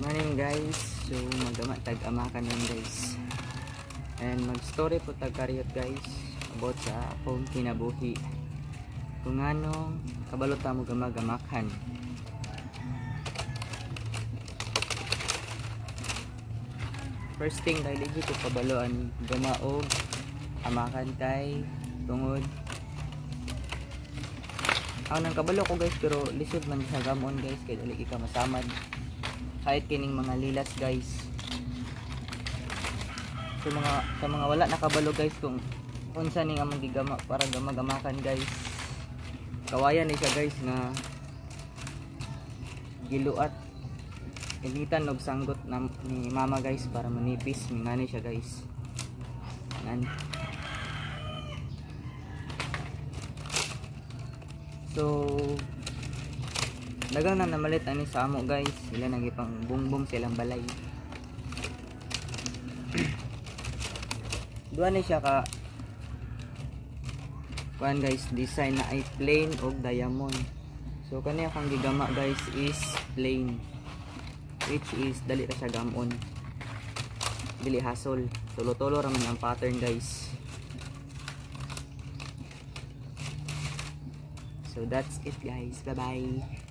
Morning guys, so magama tag-amakan nun guys, and mag-story po tag-karyot guys about sa akong kinabuhi kung anong kabalota mo gamagamakan. First thing dahil hindi ko kabaloan gamaog amakan kay tungod ako nang kabalo ko guys, pero lisod man sa gamon guys kay dali ka masamad kahit kining mga lilas guys. So sa mga wala nakabalo guys kung unsa ning among gigama para gamagamakan guys, kawayan ni siya guys nga giluat initan og sanggot na, ni mama guys para manipis ngani siya guys. Ngani. So dagang na namalit ani sa amo guys, sila nagipang bumbong silang balay. Duha ni siya ka kuan guys, design na ay plain og diamond. So kani akong gigama guys is plain, which is dali ra siya gamon, dili hasol, tulo-tulo ra man ang pattern guys. So that's it guys, bye bye.